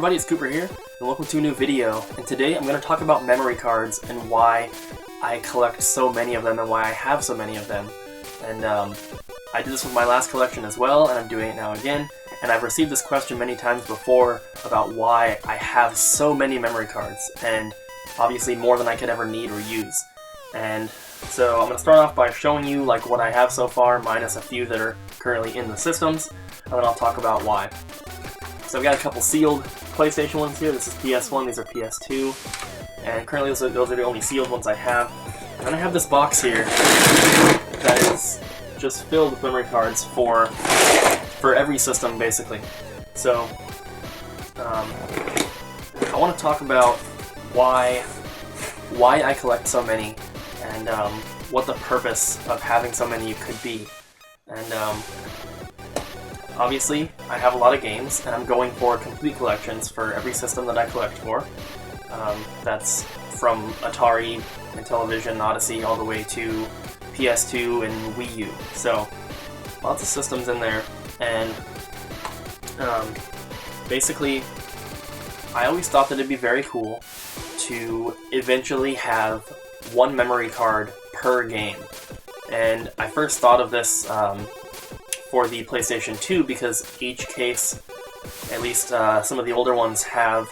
everybody, it's Cooper here, and welcome to a new video. And today I'm going to talk about memory cards and why I collect so many of them and why I have so many of them. And I did this with my last collection as well, and I'm doing it now again. And I've received this question many times before about why I have so many memory cards, and obviously more than I could ever need or use. And so I'm going to start off by showing you like what I have so far, minus a few that are currently in the systems, and then I'll talk about why. So I've got a couple sealed PlayStation ones here. This is PS1, these are PS2, and currently those are the only sealed ones I have. And then I have this box here that is just filled with memory cards for every system, basically. So I want to talk about why I collect so many, and what the purpose of having so many could be. And obviously, I have a lot of games, and I'm going for complete collections for every system that I collect for. That's from Atari, Intellivision, Odyssey, all the way to PS2 and Wii U. So, lots of systems in there, and basically, I always thought that it'd be very cool to eventually have one memory card per game. And I first thought of this for the PlayStation 2 because each case, at least some of the older ones, have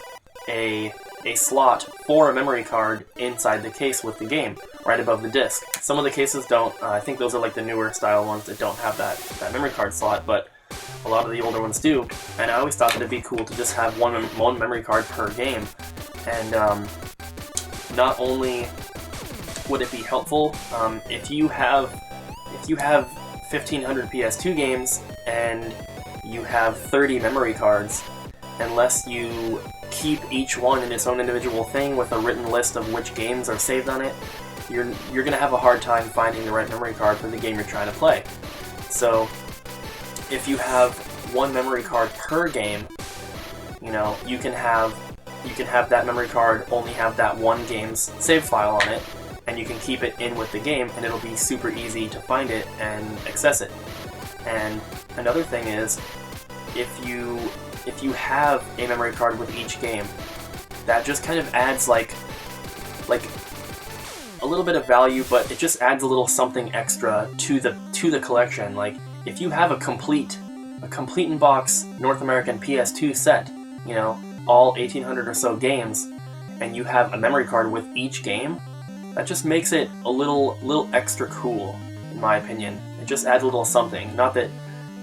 a slot for a memory card inside the case with the game, right above the disc. Some of the cases don't. I think those are like the newer style ones that don't have that memory card slot, but a lot of the older ones do. And I always thought that it'd be cool to just have one memory card per game. And not only would it be helpful if you have 1,500 PS2 games and you have 30 memory cards, unless you keep each one in its own individual thing with a written list of which games are saved on it, you're going to have a hard time finding the right memory card for the game you're trying to play. So if you have one memory card per game, you can have that memory card only have that one game's save file on it, and you can keep it in with the game, and it'll be super easy to find it and access it. And another thing is, if you have a memory card with each game, that just kind of adds like a little bit of value, but it just adds a little something extra to the collection. Like if you have a complete in box North American PS2 set, all 1,800 or so games, and you have a memory card with each game, that just makes it a little extra cool, in my opinion. It just adds a little something. Not that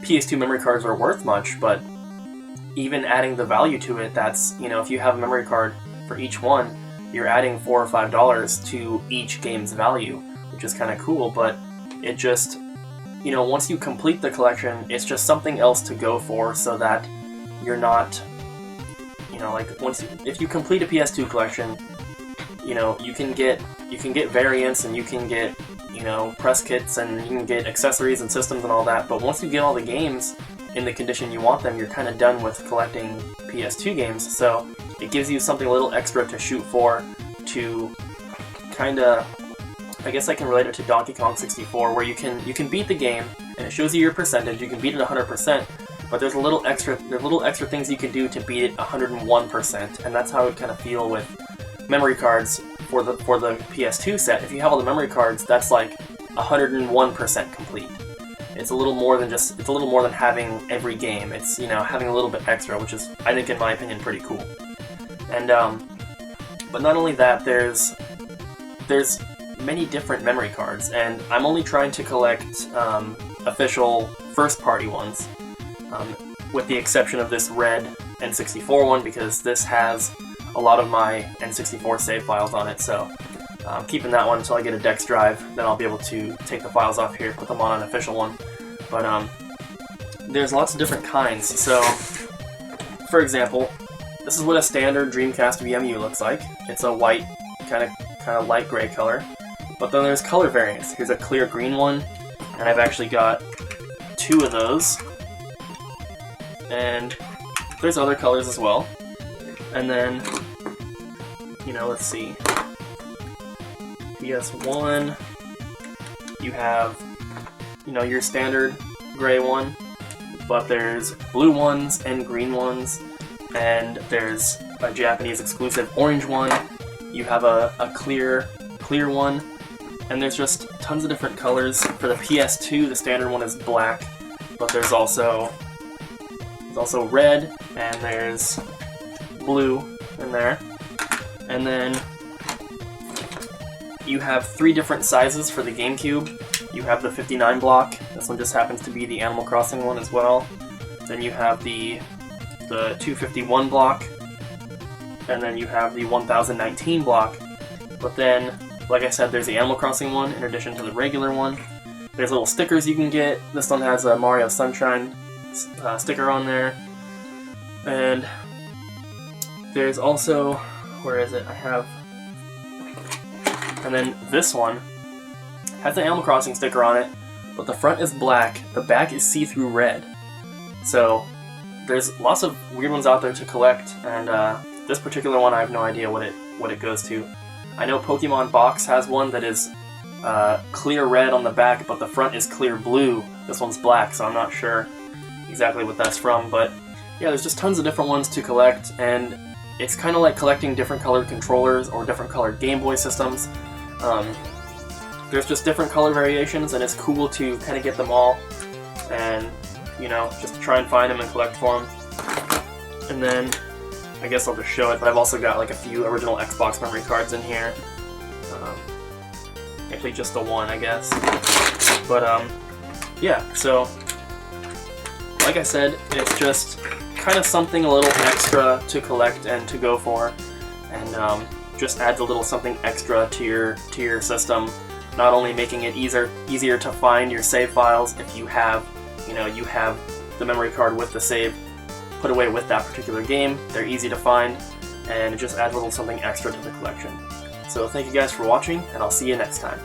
PS2 memory cards are worth much, but even adding the value to it, that's, if you have a memory card for each one, you're adding $4 or $5 to each game's value, which is kind of cool. But it just, once you complete the collection, it's just something else to go for, so that you're not, if you complete a PS2 collection, you can get variants, and you can get, press kits, and you can get accessories and systems and all that, but once you get all the games in the condition you want them, you're kind of done with collecting PS2 games. So it gives you something a little extra to shoot for, to kind of, I guess I can relate it to Donkey Kong 64, where you can beat the game, and it shows you your percentage, you can beat it 100%, but there's little extra things you can do to beat it 101%, and that's how it kind of feel with memory cards for the PS2 set. If you have all the memory cards, that's like 101% complete. It's a little more than having every game. It's, having a little bit extra, which is, I think, in my opinion, pretty cool. And but not only that, there's many different memory cards, and I'm only trying to collect official first-party ones, with the exception of this red N64 one, because this has a lot of my N64 save files on it. So I'm keeping that one until I get a Dex drive, then I'll be able to take the files off here, put them on an official one. But there's lots of different kinds. So, for example, this is what a standard Dreamcast VMU looks like. It's a white, kind of light gray color. But then there's color variants. Here's a clear green one, and I've actually got 2 of those. And there's other colors as well. And then, let's see. PS1, you have, your standard gray one, but there's blue ones and green ones, and there's a Japanese exclusive orange one. You have a clear one, and there's just tons of different colors. For the PS2, the standard one is black, but there's also red, and there's blue in there. And then you have 3 different sizes for the GameCube. You have the 59 block. This one just happens to be the Animal Crossing one as well. Then you have the 251 block, and then you have the 1019 block. But then, like I said, there's the Animal Crossing one in addition to the regular one. There's little stickers you can get. This one has a Mario Sunshine sticker on there. And there's also, where is it? And then this one has an Animal Crossing sticker on it, but the front is black, the back is see-through red. So there's lots of weird ones out there to collect, and this particular one I have no idea what it goes to. I know Pokemon Box has one that is clear red on the back, but the front is clear blue. This one's black, so I'm not sure exactly what that's from, but yeah, there's just tons of different ones to collect, and it's kind of like collecting different colored controllers or different colored Game Boy systems. There's just different color variations, and it's cool to kind of get them all, and just try and find them and collect for them. And then I guess I'll just show it, but I've also got like a few original Xbox memory cards in here. Actually just the one, I guess. But yeah, so like I said, it's just kind of something a little extra to collect and to go for, and just adds a little something extra to your system. Not only making it easier to find your save files if you have the memory card with the save put away with that particular game. They're easy to find, and it just adds a little something extra to the collection. So thank you guys for watching, and I'll see you next time.